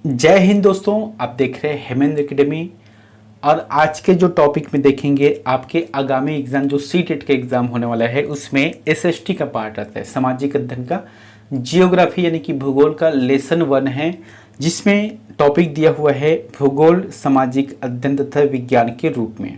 जय हिंद दोस्तों, आप देख रहे हैं हेमेंद्र एकेडमी। और आज के जो टॉपिक में देखेंगे आपके आगामी एग्जाम जो सीटेट का एग्जाम होने वाला है उसमें एसएसटी का पार्ट आता है, सामाजिक अध्ययन का। जियोग्राफी यानी कि भूगोल का लेसन 1 है, जिसमें टॉपिक दिया हुआ है भूगोल सामाजिक अध्ययन तथा विज्ञान के रूप में।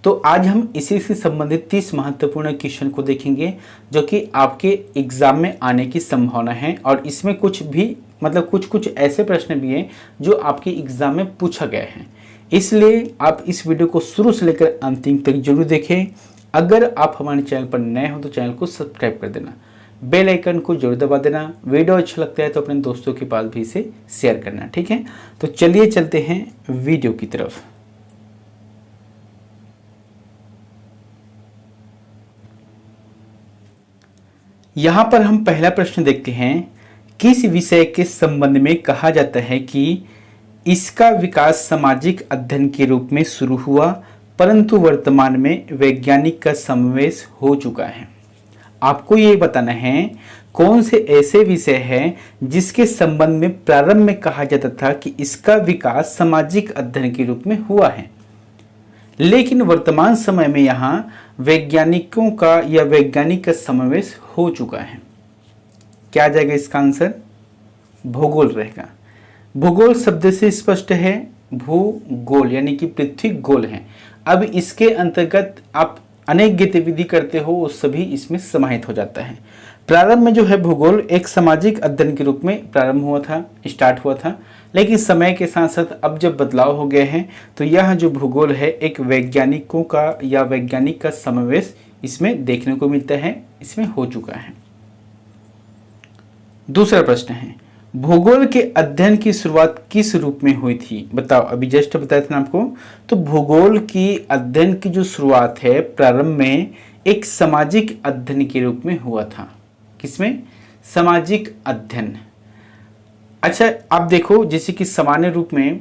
तो आज हम इसी से संबंधित 30 महत्वपूर्ण क्वेश्चन को देखेंगे जो कि आपके एग्जाम में आने की संभावना है। और इसमें कुछ भी कुछ ऐसे प्रश्न भी हैं जो आपके एग्जाम में पूछा गया है, इसलिए आप इस वीडियो को शुरू से लेकर अंतिम तक जरूर देखें। अगर आप हमारे चैनल पर नए हो तो चैनल को सब्सक्राइब कर देना, बेल आइकन को जरूर दबा देना। वीडियो अच्छा लगता है तो अपने दोस्तों के पास भी इसे शेयर करना, ठीक है। तो चलिए चलते हैं वीडियो की तरफ। यहां पर हम पहला प्रश्न देखते हैं, किस विषय के संबंध में कहा जाता है कि इसका विकास सामाजिक अध्ययन के रूप में शुरू हुआ परंतु वर्तमान में वैज्ञानिक का समावेश हो चुका है। आपको ये बताना है कौन से ऐसे विषय हैं जिसके संबंध में प्रारंभ में कहा जाता था कि इसका विकास सामाजिक अध्ययन के रूप में हुआ है, लेकिन वर्तमान समय में यहाँ वैज्ञानिकों का या वैज्ञानिक का समावेश हो चुका है। क्या आ जाएगा इसका आंसर? भूगोल रहेगा। भूगोल शब्द से स्पष्ट है, भूगोल यानी कि पृथ्वी गोल है। अब इसके अंतर्गत आप अनेक गतिविधि करते हो, वो सभी इसमें समाहित हो जाता है। प्रारंभ में जो है भूगोल एक सामाजिक अध्ययन के रूप में प्रारंभ हुआ था, स्टार्ट हुआ था, लेकिन समय के साथ साथ अब जब बदलाव हो गए हैं तो यह जो भूगोल है एक वैज्ञानिकों का या वैज्ञानिक का समावेश इसमें देखने को मिलता है, इसमें हो चुका है। दूसरा प्रश्न है, भूगोल के अध्ययन की शुरुआत किस रूप में हुई थी? बताओ, अभी जस्ट बताया था ना आपको। तो भूगोल की अध्ययन की जो शुरुआत है प्रारंभ में एक सामाजिक अध्ययन के रूप में हुआ था। किसमें? सामाजिक अध्ययन। अच्छा, आप देखो जैसे कि सामान्य रूप में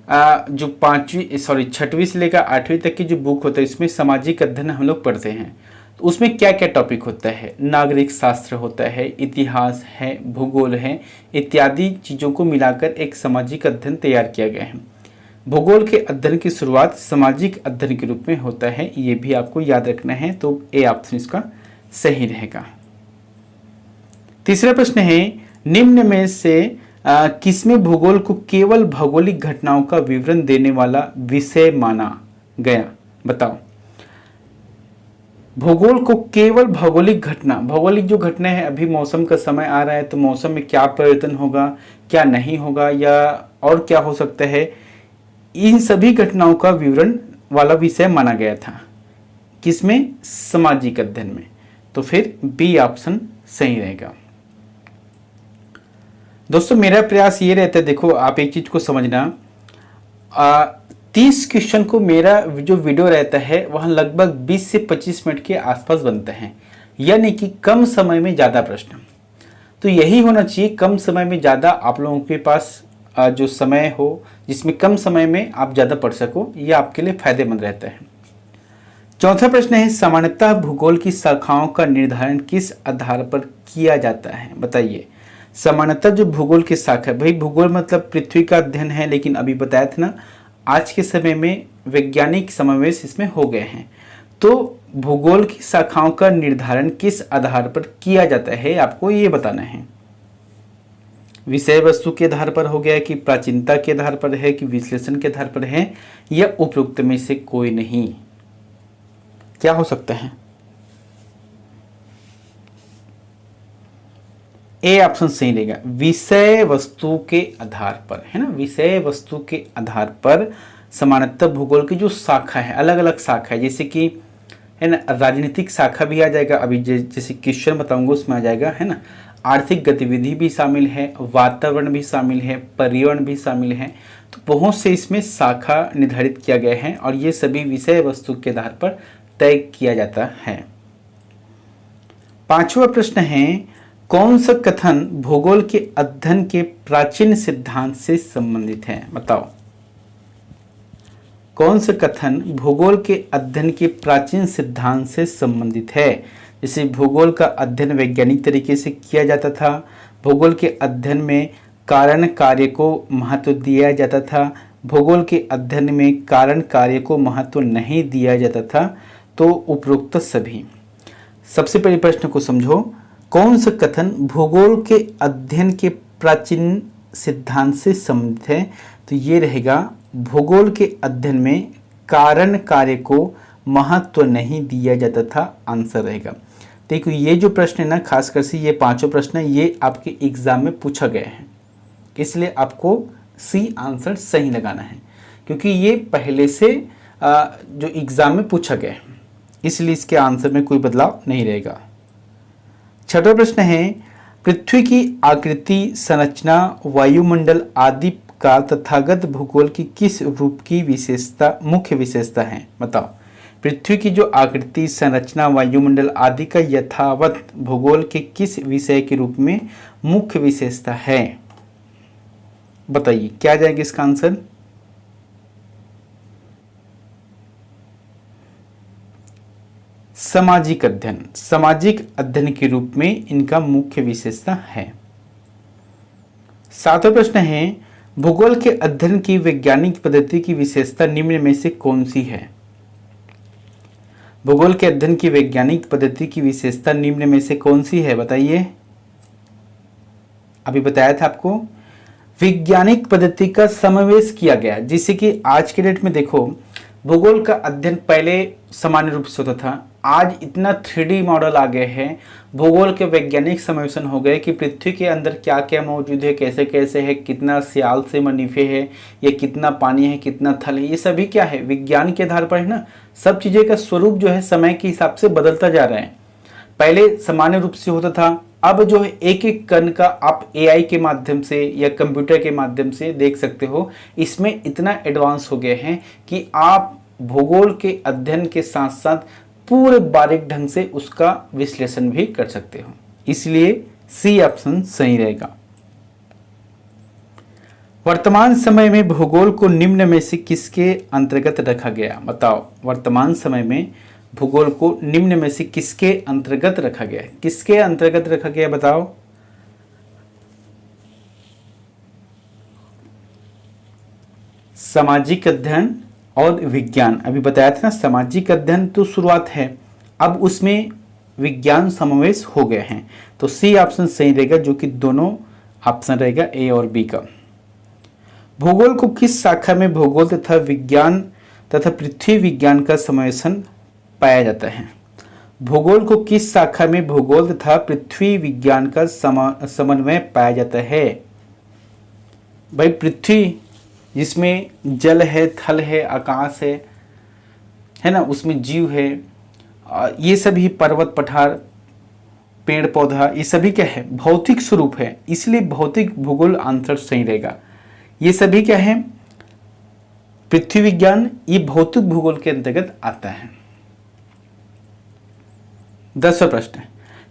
जो 6वीं से लेकर 8वीं तक की जो बुक होता है इसमें सामाजिक अध्ययन हम लोग पढ़ते हैं। तो उसमें क्या क्या टॉपिक होता है? नागरिक शास्त्र होता है, इतिहास है, भूगोल है, इत्यादि चीज़ों को मिलाकर एक सामाजिक अध्ययन तैयार किया गया है। भूगोल के अध्ययन की शुरुआत सामाजिक अध्ययन के रूप में होता है, ये भी आपको याद रखना है। तो ए ऑप्शन इसका सही रहेगा। तीसरा प्रश्न है, निम्न में से किसमें भूगोल को केवल भौगोलिक घटनाओं का विवरण देने वाला विषय माना गया? बताओ, भूगोल को केवल भौगोलिक घटना, भौगोलिक जो घटना है, अभी मौसम का समय आ रहा है तो मौसम में क्या परिवर्तन होगा, क्या नहीं होगा, या और क्या हो सकता है, इन सभी घटनाओं का विवरण वाला विषय माना गया था। किसमें? सामाजिक अध्ययन में। तो फिर बी ऑप्शन सही रहेगा। दोस्तों मेरा प्रयास ये रहता है, देखो आप एक चीज को समझना, 30 क्वेश्चन को मेरा जो वीडियो रहता है वह लगभग 20 से 25 मिनट के आसपास बनते हैं, यानी कि कम समय में ज़्यादा प्रश्न। तो यही होना चाहिए, कम समय में ज़्यादा, आप लोगों के पास जो समय हो जिसमें कम समय में आप ज़्यादा पढ़ सको, ये आपके लिए फायदेमंद रहता है। चौथा प्रश्न है, सामान्यतः भूगोल की शाखाओं का निर्धारण किस आधार पर किया जाता है? बताइए। सामान्यतः जो भूगोल की शाखा है, भाई भूगोल मतलब पृथ्वी का अध्ययन है, लेकिन अभी बताया था ना आज के समय में वैज्ञानिक समावेश इसमें हो गए हैं। तो भूगोल की शाखाओं का निर्धारण किस आधार पर किया जाता है आपको ये बताना है। विषय वस्तु के आधार पर हो गया, कि प्राचीनता के आधार पर है, कि विश्लेषण के आधार पर है, या उपरोक्त में से कोई नहीं? क्या हो सकता है? ए ऑप्शन सही रहेगा, विषय वस्तु के आधार पर, है ना। विषय वस्तु के आधार पर सामान्यतः भूगोल की जो शाखा है, अलग अलग शाखा है, जैसे कि है ना राजनीतिक शाखा भी आ जाएगा, अभी जैसे क्वेश्चन बताऊंगा उसमें आ जाएगा, है ना। आर्थिक गतिविधि भी शामिल है, वातावरण भी शामिल है, पर्यावरण भी शामिल है। तो बहुत से इसमें शाखा निर्धारित किया गया है और ये सभी विषय वस्तु के आधार पर तय किया जाता है। पांचवा प्रश्न है, कौन सा कथन भूगोल के अध्ययन के प्राचीन सिद्धांत से संबंधित है? बताओ, कौन सा कथन भूगोल के अध्ययन के प्राचीन सिद्धांत से संबंधित है? जैसे भूगोल का अध्ययन वैज्ञानिक तरीके से किया जाता था, भूगोल के अध्ययन में कारण कार्य को महत्व दिया जाता था, भूगोल के अध्ययन में कारण कार्य को महत्व नहीं दिया जाता था, तो उपरोक्त सभी। सबसे पहले प्रश्न को समझो, कौन सा कथन भूगोल के अध्ययन के प्राचीन सिद्धांत से संबंधित है? तो ये रहेगा, भूगोल के अध्ययन में कारण कार्य को महत्व नहीं दिया जाता था, आंसर रहेगा। देखो ये जो प्रश्न है ना, खासकर से ये पांचों प्रश्न है, ये आपके एग्जाम में पूछा गया है, इसलिए आपको सी आंसर सही लगाना है, क्योंकि ये पहले से जो एग्जाम में पूछा गया है, इसलिए इसके आंसर में कोई बदलाव नहीं रहेगा। छठा प्रश्न है, पृथ्वी की आकृति, संरचना, वायुमंडल आदि का तथागत भूगोल की किस रूप की विशेषता, मुख्य विशेषता है? बताओ। पृथ्वी की जो आकृति, संरचना, वायुमंडल आदि का यथावत भूगोल के किस विषय के रूप में मुख्य विशेषता है? बताइए क्या जाएगा इसका आंसर? सामाजिक अध्ययन, सामाजिक अध्ययन के रूप में इनका मुख्य विशेषता है। सातवां प्रश्न है, भूगोल के अध्ययन की वैज्ञानिक पद्धति की विशेषता निम्न में से कौन सी है? भूगोल के अध्ययन की वैज्ञानिक पद्धति की विशेषता निम्न में से कौन सी है? बताइए। अभी बताया था आपको, वैज्ञानिक पद्धति का समावेश किया गया, जिससे कि आज के डेट में देखो, भूगोल का अध्ययन पहले सामान्य रूप से होता था, आज इतना 3D मॉडल आ गए हैं, भूगोल के वैज्ञानिक समावेशन हो गए कि पृथ्वी के अंदर क्या क्या मौजूद है, कैसे कैसे है, कितना सियाल से मनीफे है, या कितना पानी है, कितना थल है, ये सभी क्या है, विज्ञान के आधार पर है ना। सब चीज़ें का स्वरूप जो है समय के हिसाब से बदलता जा रहा है। पहले सामान्य रूप से होता था, अब जो है एक एक कण का आप AI के माध्यम से या कंप्यूटर के माध्यम से देख सकते हो। इसमें इतना एडवांस हो गए हैं कि आप भूगोल के अध्ययन के साथ साथ पूरे बारीक ढंग से उसका विश्लेषण भी कर सकते हो, इसलिए सी ऑप्शन सही रहेगा। वर्तमान समय में भूगोल को निम्न में से किसके अंतर्गत रखा गया? बताओ, वर्तमान समय में भूगोल को निम्न में से किसके अंतर्गत रखा गया? किसके अंतर्गत रखा गया बताओ? सामाजिक अध्ययन और विज्ञान। अभी बताया था ना, सामाजिक अध्ययन तो शुरुआत है, अब उसमें विज्ञान समावेश हो गए हैं, तो सी ऑप्शन सही रहेगा, जो कि दोनों ऑप्शन रहेगा ए और बी का। भूगोल को किस शाखा में भूगोल तथा विज्ञान तथा पृथ्वी विज्ञान का समावेशन पाया जाता है? भूगोल को किस शाखा में भूगोल तथा पृथ्वी विज्ञान का समन्वय पाया जाता है? भाई पृथ्वी जिसमें जल है, थल है, आकाश है ना, उसमें जीव है, ये सभी पर्वत पठार, पेड़ पौधा, ये सभी क्या है, भौतिक स्वरूप है, इसलिए भौतिक भूगोल आंसर सही रहेगा। ये सभी क्या है, पृथ्वी विज्ञान, ये भौतिक भूगोल के अंतर्गत आता है। 10वां प्रश्न,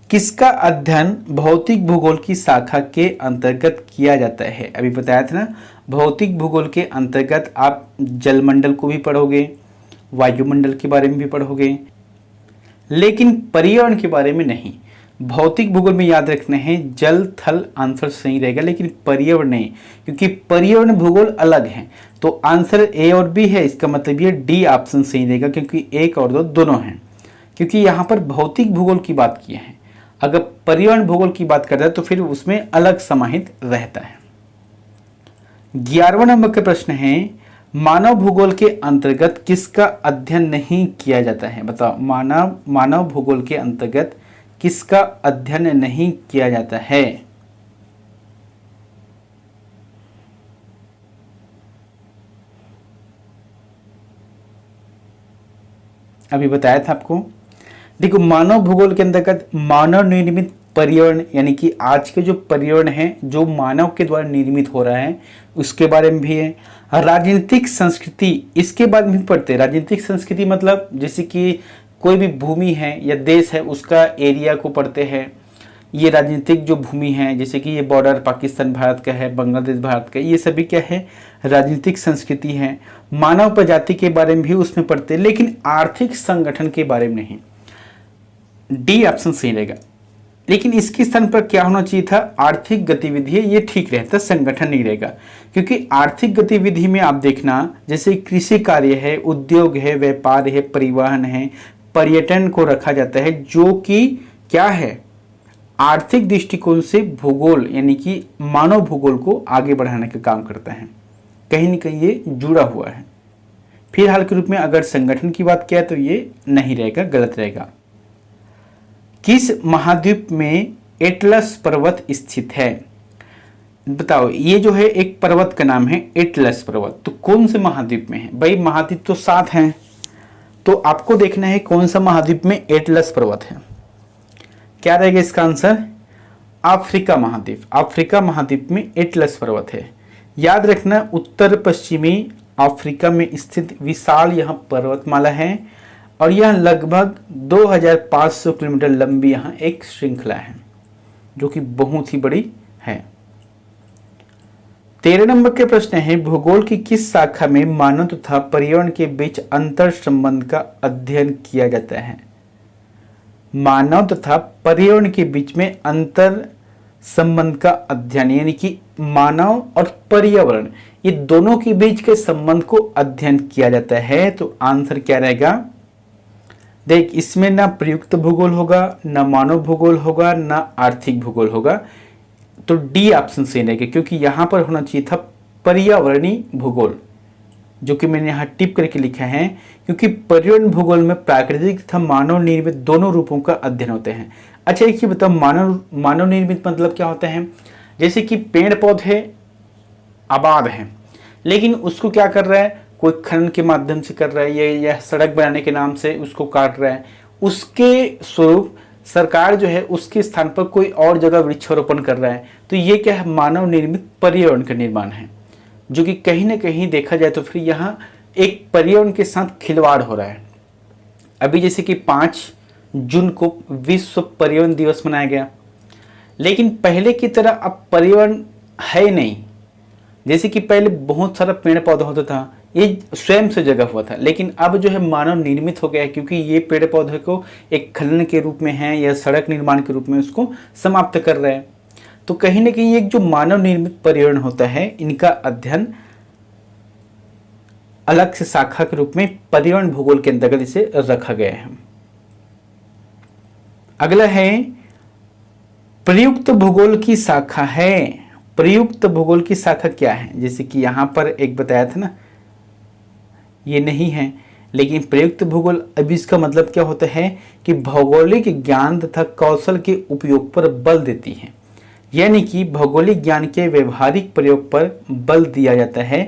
किसका अध्ययन भौतिक भूगोल की शाखा के अंतर्गत किया जाता है? अभी बताया था ना, भौतिक भूगोल के अंतर्गत आप जलमंडल को भी पढ़ोगे, वायुमंडल के बारे में भी पढ़ोगे, लेकिन पर्यावरण के बारे में नहीं। भौतिक भूगोल में याद रखना है जल थल आंसर सही रहेगा, लेकिन पर्यावरण नहीं, क्योंकि पर्यावरण भूगोल अलग है। तो आंसर ए और बी है, इसका मतलब ये डी ऑप्शन सही रहेगा, क्योंकि एक और दो दोनों हैं, क्योंकि यहाँ पर भौतिक भूगोल की बात की है। अगर पर्यावरण भूगोल की बात करता है तो फिर उसमें अलग समाहित रहता है। 11वां नंबर का प्रश्न है, मानव भूगोल के अंतर्गत किसका अध्ययन नहीं किया जाता है? बताओ, मानव भूगोल के अंतर्गत किसका अध्ययन नहीं किया जाता है? अभी बताया था आपको। देखो, मानव भूगोल के अंतर्गत मानव निर्मित पर्यावरण, यानी कि आज के जो पर्यावरण है जो मानव के द्वारा निर्मित हो रहा है, उसके बारे में भी है। राजनीतिक संस्कृति, इसके बारे में भी पढ़ते हैं। राजनीतिक संस्कृति मतलब जैसे कि कोई भी भूमि है या देश है, उसका एरिया को पढ़ते हैं। ये राजनीतिक जो भूमि है, जैसे कि ये बॉर्डर पाकिस्तान भारत का है, बांग्लादेश भारत का, ये सभी क्या है, राजनीतिक संस्कृति है। मानव प्रजाति के बारे में भी उसमें पढ़ते हैं, लेकिन आर्थिक संगठन के बारे में नहीं। डी ऑप्शन सही रहेगा। लेकिन इसके स्थान पर क्या होना चाहिए था, आर्थिक गतिविधि है, ये ठीक रहता, संगठन नहीं रहेगा। क्योंकि आर्थिक गतिविधि में आप देखना, जैसे कृषि कार्य है, उद्योग है, व्यापार है, परिवहन है, पर्यटन को रखा जाता है, जो कि क्या है, आर्थिक दृष्टिकोण से भूगोल यानी कि मानव भूगोल को आगे बढ़ाने का काम करता है। कहीं न कहीं ये जुड़ा हुआ है। फिलहाल के रूप में अगर संगठन की बात किया तो ये नहीं रहेगा, गलत रहेगा। किस महाद्वीप में एटलस पर्वत स्थित है? बताओ, ये जो है एक पर्वत का नाम है एटलस पर्वत, तो कौन से महाद्वीप में है? भाई महाद्वीप तो 7 हैं, तो आपको देखना है कौन सा महाद्वीप में एटलस पर्वत है। क्या रहेगा इसका आंसर? अफ्रीका महाद्वीप। अफ्रीका महाद्वीप में एटलस पर्वत है। याद रखना, उत्तर पश्चिमी अफ्रीका में स्थित विशाल यह पर्वतमाला है और यह लगभग 2500 किलोमीटर लंबी यहाँ एक श्रृंखला है, जो कि बहुत ही बड़ी है। 13 नंबर के प्रश्न है, भूगोल की किस शाखा में मानव तथा पर्यावरण के बीच अंतर संबंध का अध्ययन किया जाता है? मानव तथा पर्यावरण के बीच में अंतर संबंध का अध्ययन, यानी कि मानव और पर्यावरण ये दोनों के बीच के संबंध को अध्ययन किया जाता है। तो आंसर क्या रहेगा? देख, इसमें ना प्रयुक्त भूगोल होगा, ना मानव भूगोल होगा, ना आर्थिक भूगोल होगा, तो डी ऑप्शन सही रहेगा। क्योंकि यहां पर होना चाहिए था पर्यावरणीय भूगोल, जो कि मैंने यहाँ टिप करके लिखा है। क्योंकि पर्यावरण भूगोल में प्राकृतिक तथा मानव निर्मित दोनों रूपों का अध्ययन होते हैं। अच्छा, एक ही बताओ, मानव निर्मित मतलब क्या होता है? जैसे कि पेड़ पौधे आबाद हैं, लेकिन उसको क्या कर रहा है, कोई खनन के माध्यम से कर रहा है, या सड़क बनाने के नाम से उसको काट रहा है, उसके स्वरूप सरकार जो है उसके स्थान पर कोई और जगह वृक्षारोपण कर रहा है। तो ये क्या है? मानव निर्मित पर्यावरण का निर्माण है, जो कि कहीं ना कहीं देखा जाए तो फिर यहाँ एक पर्यावरण के साथ खिलवाड़ हो रहा है। अभी जैसे कि 5 जून को विश्व पर्यावरण दिवस मनाया गया, लेकिन पहले की तरह अब पर्यावरण है नहीं। जैसे कि पहले बहुत सारा पेड़ पौधा होता था, ये स्वयं से जगह हुआ था, लेकिन अब जो है मानव निर्मित हो गया है। क्योंकि ये पेड़ पौधे को एक खनन के रूप में है या सड़क निर्माण के रूप में उसको समाप्त कर रहे हैं। तो कहीं ना कहीं एक जो मानव निर्मित पर्यावरण होता है, इनका अध्ययन अलग से शाखा के रूप में पर्यावरण भूगोल के अंतर्गत इसे रखा गया है। अगला है, प्रयुक्त भूगोल की शाखा है। प्रयुक्त भूगोल की शाखा क्या है? जैसे कि यहां पर एक बताया था ना, ये नहीं है, लेकिन प्रयुक्त भूगोल, अब इसका मतलब क्या होता है कि भौगोलिक ज्ञान तथा कौशल के उपयोग पर बल देती है। यानी कि भौगोलिक ज्ञान के व्यवहारिक प्रयोग पर बल दिया जाता है।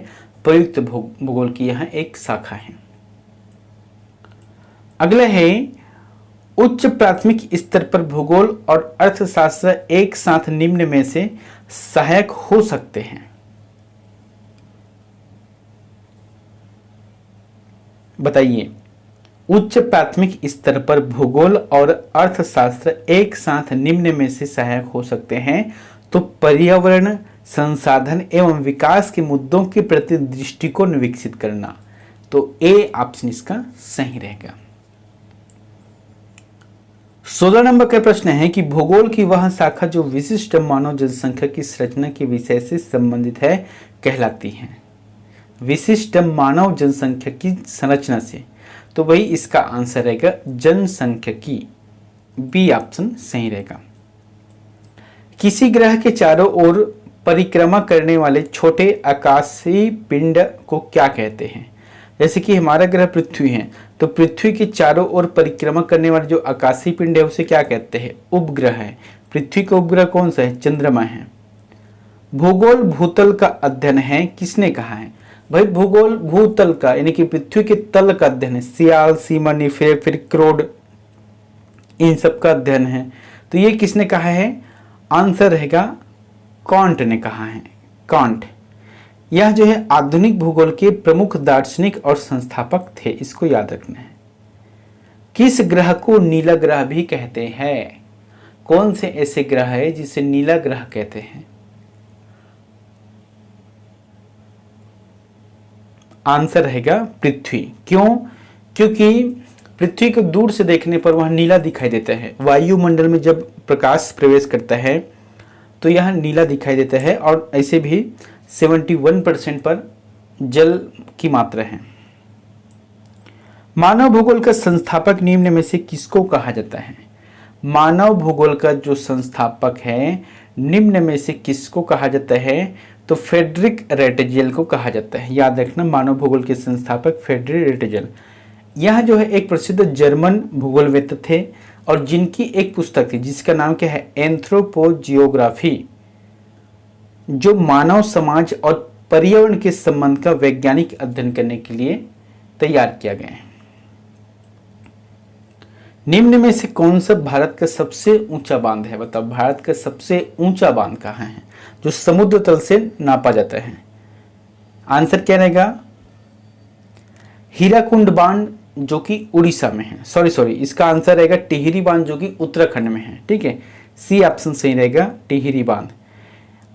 प्रयुक्त भूगोल की यह एक शाखा है। अगला है, उच्च प्राथमिक स्तर पर भूगोल और अर्थशास्त्र एक साथ निम्न में से सहायक हो सकते हैं। बताइए, उच्च प्राथमिक स्तर पर भूगोल और अर्थशास्त्र एक साथ निम्न में से सहायक हो सकते हैं। तो पर्यावरण, संसाधन एवं विकास के मुद्दों के प्रति दृष्टिकोण विकसित करना, तो ए ऑप्शन इसका सही रहेगा। 16 नंबर का प्रश्न है कि भूगोल की वह शाखा जो विशिष्ट मानव जनसंख्या की संरचना के विषय से संबंधित है कहलाती है। विशिष्ट मानव जनसंख्या की संरचना से, तो वही इसका आंसर रहेगा जनसंख्यिकी, बी ऑप्शन सही रहेगा। किसी ग्रह के चारों ओर परिक्रमा करने वाले छोटे आकाशीय पिंड को क्या कहते हैं? जैसे कि हमारा ग्रह पृथ्वी है, तो पृथ्वी के चारों ओर परिक्रमा करने वाले जो आकाशीय पिंड है उसे क्या कहते हैं? उपग्रह है। पृथ्वी का उपग्रह कौन सा है? चंद्रमा है। भूगोल भूतल का अध्ययन है, किसने कहा है? भाई भूगोल भूतल का यानी कि पृथ्वी के तल का अध्ययन है। सियाल, सीमनी, फिर क्रोड, इन सब का अध्ययन है। तो ये किसने कहा है? आंसर रहेगा कांट ने कहा है। कांट, यह जो है आधुनिक भूगोल के प्रमुख दार्शनिक और संस्थापक थे, इसको याद रखना है। किस ग्रह को नीला ग्रह भी कहते हैं? कौन से ऐसे ग्रह है जिसे नीला ग्रह कहते हैं? आंसर रहेगा पृथ्वी। क्यों? क्योंकि पृथ्वी को दूर से देखने पर वह नीला दिखाई देता है। वायुमंडल में जब प्रकाश प्रवेश करता है तो यह नीला दिखाई देता है, और ऐसे भी 71% पर जल की मात्रा है। मानव भूगोल का संस्थापक निम्न में से किसको कहा जाता है? मानव भूगोल का जो संस्थापक है निम्न में से किसको कहा जाता है? तो फ्रेडरिक रेटजेल को कहा जाता है। याद रखना, मानव भूगोल के संस्थापक फ्रेडरिक रेटजेल। यह जो है एक प्रसिद्ध जर्मन भूगोलवेत्ता थे, और जिनकी एक पुस्तक थी जिसका नाम क्या है? एंथ्रोपोजियोग्राफी, जो मानव समाज और पर्यावरण के संबंध का वैज्ञानिक अध्ययन करने के लिए तैयार किया गया है। निम्न में से कौन सा भारत का सबसे ऊंचा बांध है? बताओ, भारत का सबसे ऊंचा बांध कहाँ है जो समुद्र तल से नापा जाता है? आंसर क्या रहेगा? हीराकुंड बांध, जो कि उड़ीसा में है। सॉरी, इसका आंसर रहेगा टिहरी बांध, जो कि उत्तराखंड में है। ठीक है, सी ऑप्शन सही रहेगा, टिहरी बांध।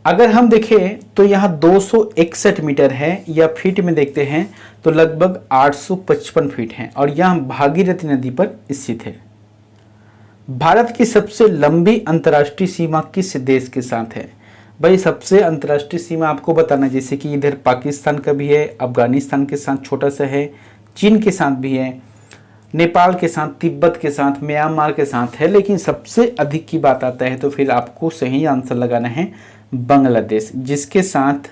अगर हम देखें तो यहाँ 261 मीटर है, या फीट में देखते हैं तो लगभग 855 फीट है, और यहाँ भागीरथी नदी पर स्थित है। भारत की सबसे लंबी अंतर्राष्ट्रीय सीमा किस देश के साथ है? भाई, सबसे अंतर्राष्ट्रीय सीमा आपको बताना, जैसे कि इधर पाकिस्तान का भी है, अफगानिस्तान के साथ छोटा सा है, चीन के साथ भी है, नेपाल के साथ, तिब्बत के साथ, म्यांमार के साथ है, लेकिन सबसे अधिक की बात आता है तो फिर आपको सही आंसर लगाना है बांग्लादेश, जिसके साथ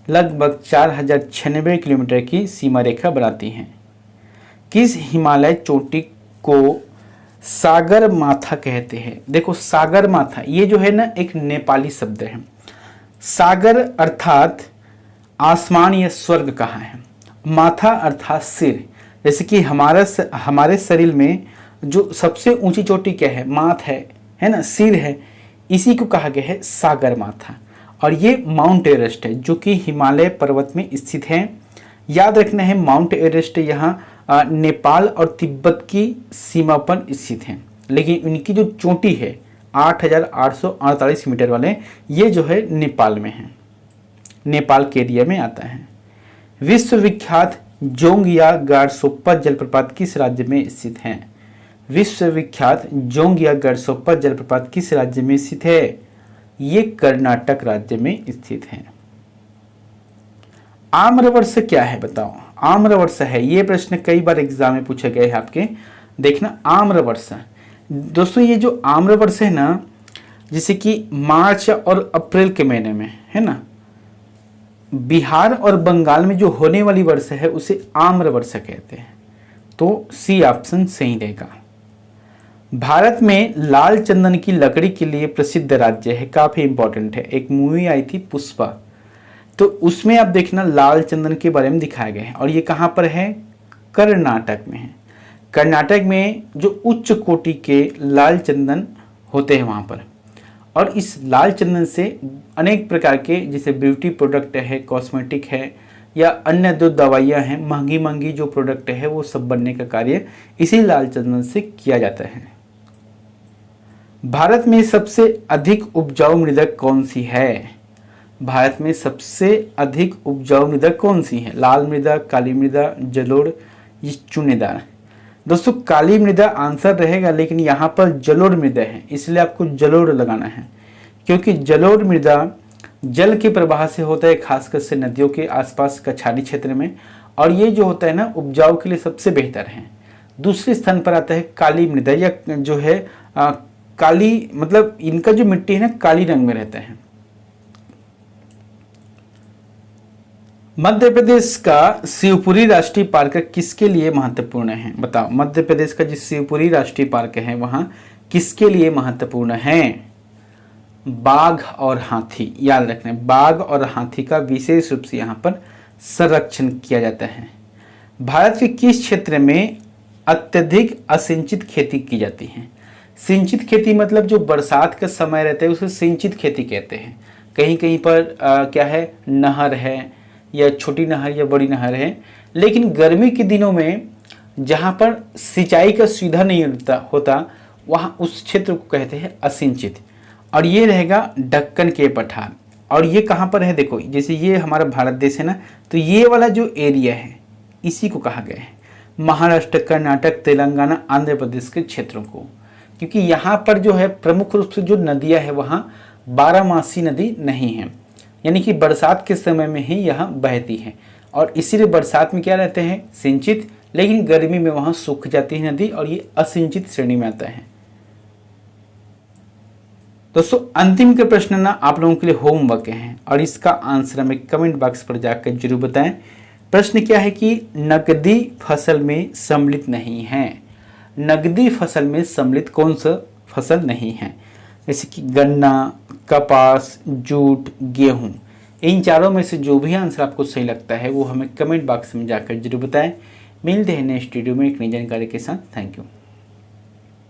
लगभग 4096 किलोमीटर की सीमा रेखा बनाती हैं। किस हिमालय चोटी को सागर माथा कहते हैं? देखो, सागर माथा ये जो है ना एक नेपाली शब्द है। सागर अर्थात आसमान या स्वर्ग कहाँ है, माथा अर्थात सिर। जैसे कि हमारे शरीर में जो सबसे ऊंची चोटी क्या है? माथ है ना, सिर है, इसी को कहा गया है सागर माथा। और ये माउंट एवरेस्ट है, जो कि हिमालय पर्वत में स्थित है। याद रखना है, माउंट एवरेस्ट यहाँ नेपाल और तिब्बत की सीमा पर स्थित है, लेकिन इनकी जो चोटी है 8848 मीटर वाले, ये जो है नेपाल में है, नेपाल के एरिया में आता है। विश्वविख्यात जोंगियागार-सोप्पा जलप्रपात किस राज्य में स्थित है? विश्वविख्यात जोंगियागार-सोप्पा जलप्रपात किस राज्य में स्थित है? ये कर्नाटक राज्य में स्थित है। आम्रवर्ष क्या है? बताओ, आम्रवर्ष है, ये प्रश्न कई बार एग्जाम में पूछा गया है आपके। देखना, आम्रवर्ष दोस्तों, ये जो आम्रवर्ष है ना, जैसे कि मार्च और अप्रैल के महीने में है ना, बिहार और बंगाल में जो होने वाली वर्षा है उसे आम्रवर्षा कहते हैं। तो सी ऑप्शन सही रहेगा। भारत में लाल चंदन की लकड़ी के लिए प्रसिद्ध राज्य है, काफी इंपॉर्टेंट है। एक मूवी आई थी पुष्पा, तो उसमें आप देखना लाल चंदन के बारे में दिखाया गया है, और ये कहाँ पर है? कर्नाटक में है। कर्नाटक में जो उच्च कोटि के लाल चंदन होते हैं वहाँ पर, और इस लाल चंदन से अनेक प्रकार के जैसे ब्यूटी प्रोडक्ट है, कॉस्मेटिक है, या अन्य जो दवाइयाँ हैं, महंगी महंगी जो प्रोडक्ट है, वो सब बनने का कार्य इसी लाल चंदन से किया जाता है। भारत में सबसे अधिक उपजाऊ मृदा कौन सी है? भारत में सबसे अधिक उपजाऊ मृदा कौन सी है? लाल मृदा, काली मृदा, जलोढ़, ये चूनेदार। दोस्तों, काली मृदा आंसर रहेगा, लेकिन यहाँ पर जलोढ़ मृदा है, इसलिए आपको जलोढ़ लगाना है, क्योंकि जलोढ़ मृदा जल के प्रवाह से होता है, खासकर से नदियों के आसपास कछाड़ी क्षेत्र में, और ये जो होता है ना उपजाऊ के लिए सबसे बेहतर है। दूसरे स्थान पर आता है काली मृदा, या जो है काली, मतलब इनका जो मिट्टी है ना काली रंग में रहता है। मध्य प्रदेश का शिवपुरी राष्ट्रीय पार्क किसके लिए महत्वपूर्ण है? बताओ, मध्य प्रदेश का जो शिवपुरी राष्ट्रीय पार्क है वहां किसके लिए महत्वपूर्ण है? बाघ और हाथी। याद रखना, बाघ और हाथी का विशेष रूप से यहाँ पर संरक्षण किया जाता है। भारत के किस क्षेत्र में अत्यधिक असिंचित खेती की जाती है? सिंचित खेती मतलब जो बरसात का समय रहता है उसे सिंचित खेती कहते हैं। कहीं कहीं पर क्या है, नहर है, या छोटी नहर या बड़ी नहर है, लेकिन गर्मी के दिनों में जहाँ पर सिंचाई का सुविधा नहीं होता वहाँ उस क्षेत्र को कहते हैं असिंचित। और ये रहेगा दक्कन के पठार। और ये कहाँ पर है? देखो, जैसे ये हमारा भारत देश है ना, तो ये वाला जो एरिया है इसी को कहा गया है। महाराष्ट्र, कर्नाटक, तेलंगाना, आंध्र प्रदेश के क्षेत्रों को, क्योंकि यहाँ पर जो है प्रमुख रूप से जो नदियाँ है वहाँ बारहमासी नदी नहीं है, यानी कि बरसात के समय में ही यह बहती है और इसीलिए बरसात में क्या रहते हैं, सिंचित, लेकिन गर्मी में वहाँ सूख जाती है नदी और ये असिंचित श्रेणी में आता है। दोस्तों अंतिम के प्रश्न ना आप लोगों के लिए होमवर्क हैं और इसका आंसर हमें कमेंट बॉक्स पर जाकर जरूर बताएं। प्रश्न क्या है कि नकदी फसल में सम्मिलित नहीं है, नकदी फसल में सम्मिलित कौन सा फसल नहीं है, जैसे कि गन्ना, कपास, जूट, गेहूं। इन चारों में से जो भी आंसर आपको सही लगता है वो हमें कमेंट बॉक्स में जाकर जरूर बताएं। मिलते हैं नेक्स्ट वीडियो में एक नई जानकारी के साथ। Thank you.